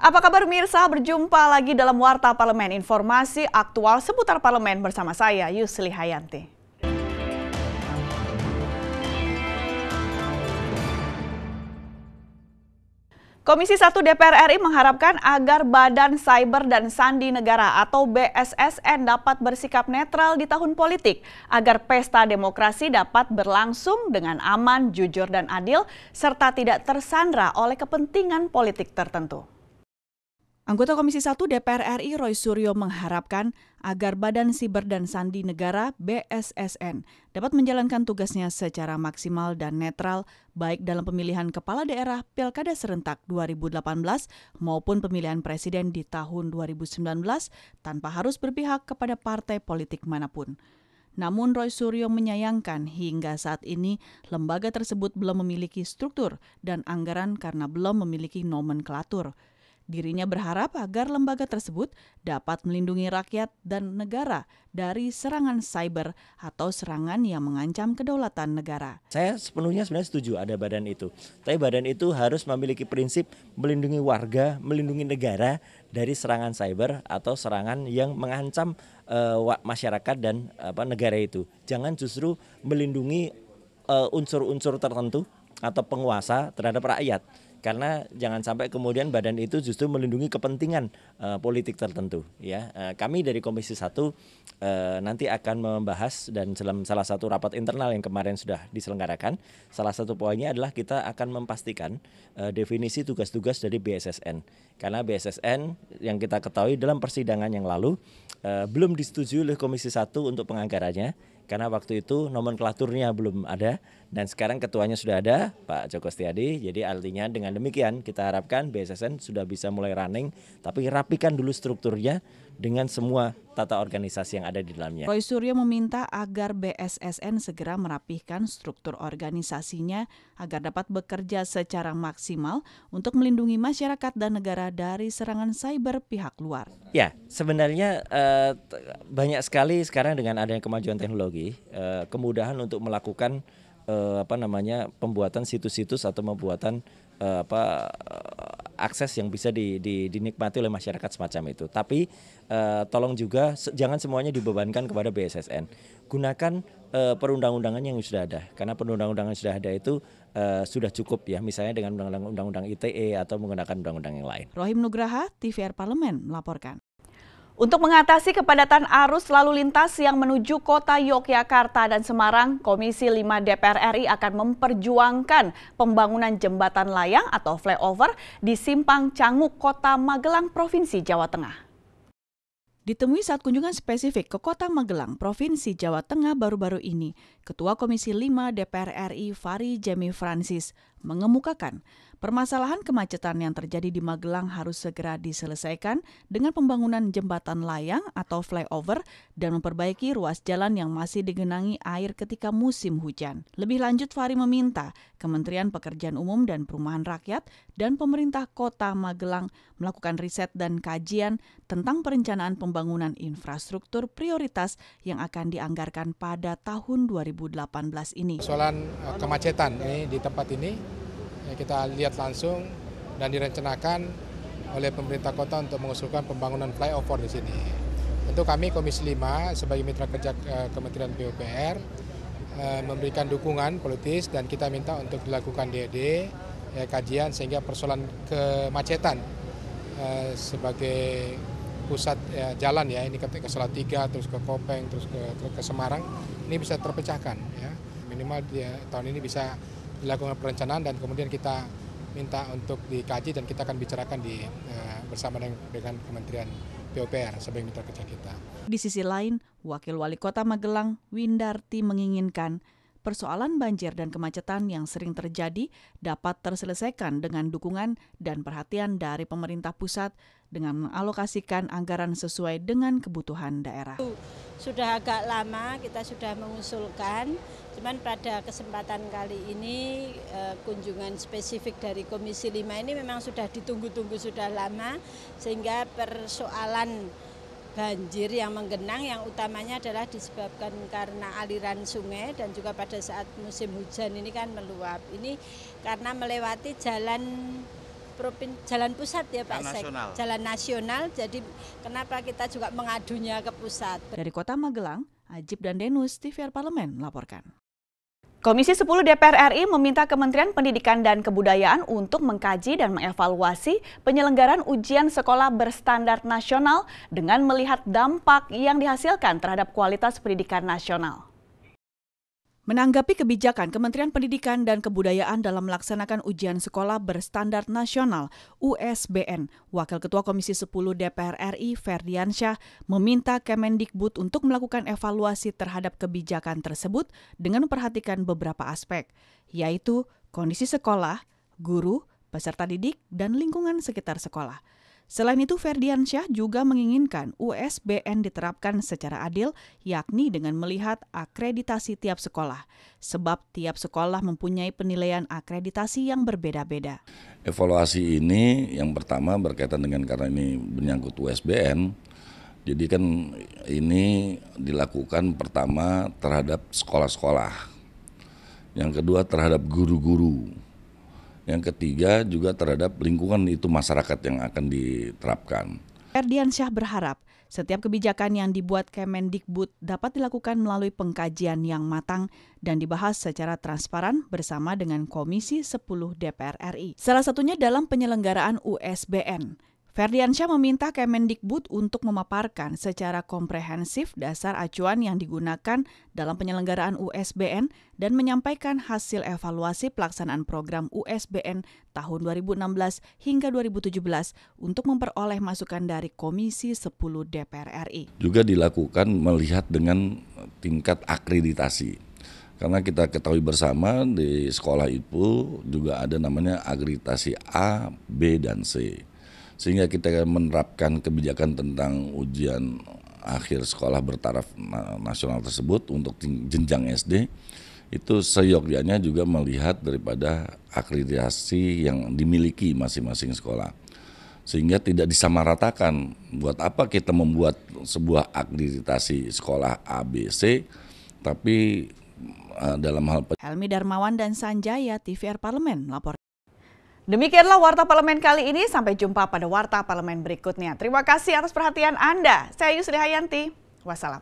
Apa kabar pemirsa? Berjumpa lagi dalam Warta Parlemen, informasi aktual seputar parlemen bersama saya Yusli Hayanti. Komisi 1 DPR RI mengharapkan agar Badan Cyber dan Sandi Negara atau BSSN dapat bersikap netral di tahun politik agar pesta demokrasi dapat berlangsung dengan aman, jujur dan adil serta tidak tersandra oleh kepentingan politik tertentu. Anggota Komisi 1 DPR RI Roy Suryo mengharapkan agar Badan Siber dan Sandi Negara BSSN dapat menjalankan tugasnya secara maksimal dan netral baik dalam pemilihan kepala daerah Pilkada serentak 2018 maupun pemilihan presiden di tahun 2019 tanpa harus berpihak kepada partai politik manapun. Namun Roy Suryo menyayangkan hingga saat ini lembaga tersebut belum memiliki struktur dan anggaran karena belum memiliki nomenklatur. Dirinya berharap agar lembaga tersebut dapat melindungi rakyat dan negara dari serangan cyber atau serangan yang mengancam kedaulatan negara. Saya sebenarnya setuju ada badan itu. Tapi badan itu harus memiliki prinsip melindungi warga, melindungi negara dari serangan cyber atau serangan yang mengancam masyarakat dan negara itu. Jangan justru melindungi unsur-unsur tertentu atau penguasa terhadap rakyat. Karena jangan sampai kemudian badan itu justru melindungi kepentingan politik tertentu. Ya, kami dari Komisi 1 nanti akan membahas dan dalam salah satu rapat internal yang kemarin sudah diselenggarakan, salah satu poinnya adalah kita akan memastikan definisi tugas-tugas dari BSSN. Karena BSSN yang kita ketahui dalam persidangan yang lalu belum disetujui oleh Komisi 1 untuk penganggarannya. Karena waktu itu nomenklaturnya belum ada dan sekarang ketuanya sudah ada, Pak Joko Setiadi. Jadi artinya dengan demikian kita harapkan BSSN sudah bisa mulai running, tapi rapikan dulu strukturnya dengan semua tata organisasi yang ada di dalamnya. Roy Suryo meminta agar BSSN segera merapihkan struktur organisasinya agar dapat bekerja secara maksimal untuk melindungi masyarakat dan negara dari serangan cyber pihak luar. Ya, sebenarnya banyak sekali sekarang dengan adanya kemajuan teknologi, kemudahan untuk melakukan pembuatan situs-situs atau pembuatan akses yang bisa dinikmati oleh masyarakat semacam itu. Tapi tolong juga jangan semuanya dibebankan kepada BSSN. Gunakan perundang-undangan yang sudah ada. Karena perundang-undangan yang sudah ada itu sudah cukup ya. Misalnya dengan undang-undang ITE atau menggunakan undang-undang yang lain. Rohim Nugraha, TVR Parlemen melaporkan. Untuk mengatasi kepadatan arus lalu lintas yang menuju kota Yogyakarta dan Semarang, Komisi 5 DPR RI akan memperjuangkan pembangunan jembatan layang atau flyover di Simpang Canguk, Kota Magelang, Provinsi Jawa Tengah. Ditemui saat kunjungan spesifik ke Kota Magelang, Provinsi Jawa Tengah baru-baru ini, Ketua Komisi 5 DPR RI Fahri Jemi Francis mengemukakan permasalahan kemacetan yang terjadi di Magelang harus segera diselesaikan dengan pembangunan jembatan layang atau flyover dan memperbaiki ruas jalan yang masih digenangi air ketika musim hujan. Lebih lanjut, Fahri meminta Kementerian Pekerjaan Umum dan Perumahan Rakyat dan pemerintah Kota Magelang melakukan riset dan kajian tentang perencanaan pembangunan infrastruktur prioritas yang akan dianggarkan pada tahun 2018 ini. Persoalan kemacetan ini di tempat ini kita lihat langsung dan direncanakan oleh pemerintah kota untuk mengusulkan pembangunan flyover di sini. Tentu kami Komisi 5 sebagai mitra kerja Kementerian PUPR memberikan dukungan politis dan kita minta untuk dilakukan DED kajian sehingga persoalan kemacetan sebagai pusat jalan ya, ini ke Salatiga, terus ke Kopeng, terus ke Semarang, ini bisa terpecahkan ya. Minimal tahun ini bisa dilakukan perencanaan dan kemudian kita minta untuk dikaji dan kita akan bicarakan bersama dengan Kementerian PUPR sebagai mitra kerja kita. Di sisi lain, Wakil Wali Kota Magelang, Windarti menginginkan persoalan banjir dan kemacetan yang sering terjadi dapat terselesaikan dengan dukungan dan perhatian dari pemerintah pusat dengan mengalokasikan anggaran sesuai dengan kebutuhan daerah. Sudah agak lama kita sudah mengusulkan, cuman pada kesempatan kali ini kunjungan spesifik dari Komisi 5 ini memang sudah ditunggu-tunggu sudah lama, sehingga persoalan banjir yang menggenang yang utamanya adalah disebabkan karena aliran sungai dan juga pada saat musim hujan ini kan meluap. Ini karena melewati jalan jalan pusat ya Pak Sek, nasional. jalan nasional. Jadi kenapa kita juga mengadunya ke pusat? Dari Kota Magelang, Ajib dan Denus, TVR Parlemen melaporkan. Komisi 10 DPR RI meminta Kementerian Pendidikan dan Kebudayaan untuk mengkaji dan mengevaluasi penyelenggaraan ujian sekolah berstandar nasional dengan melihat dampak yang dihasilkan terhadap kualitas pendidikan nasional. Menanggapi kebijakan Kementerian Pendidikan dan Kebudayaan dalam melaksanakan ujian sekolah berstandar nasional USBN, Wakil Ketua Komisi 10 DPR RI Ferdiansyah meminta Kemendikbud untuk melakukan evaluasi terhadap kebijakan tersebut dengan memperhatikan beberapa aspek, yaitu kondisi sekolah, guru, peserta didik, dan lingkungan sekitar sekolah. Selain itu, Ferdiansyah juga menginginkan USBN diterapkan secara adil, yakni dengan melihat akreditasi tiap sekolah, sebab tiap sekolah mempunyai penilaian akreditasi yang berbeda-beda. Evaluasi ini yang pertama berkaitan dengan karena ini menyangkut USBN, jadi kan ini dilakukan pertama terhadap sekolah-sekolah, yang kedua terhadap guru-guru, yang ketiga juga terhadap lingkungan itu masyarakat yang akan diterapkan. Ferdiansyah berharap setiap kebijakan yang dibuat Kemendikbud dapat dilakukan melalui pengkajian yang matang dan dibahas secara transparan bersama dengan Komisi 10 DPR RI. Salah satunya dalam penyelenggaraan USBN. Ferdiansyah meminta Kemendikbud untuk memaparkan secara komprehensif dasar acuan yang digunakan dalam penyelenggaraan USBN dan menyampaikan hasil evaluasi pelaksanaan program USBN tahun 2016 hingga 2017 untuk memperoleh masukan dari Komisi 10 DPR RI. Juga dilakukan melihat dengan tingkat akreditasi. Karena kita ketahui bersama di sekolah itu juga ada namanya akreditasi A, B, dan C. Sehingga kita menerapkan kebijakan tentang ujian akhir sekolah bertaraf nasional tersebut untuk jenjang SD, itu seyogyanya juga melihat daripada akreditasi yang dimiliki masing-masing sekolah. Sehingga tidak disamaratakan, buat apa kita membuat sebuah akreditasi sekolah A, B, C, tapi dalam hal... Helmi Darmawan dan Sanjaya, TVR Parlemen melapor. Demikianlah Warta Parlemen kali ini, sampai jumpa pada Warta Parlemen berikutnya. Terima kasih atas perhatian Anda. Saya Yusri Hayanti, wassalam.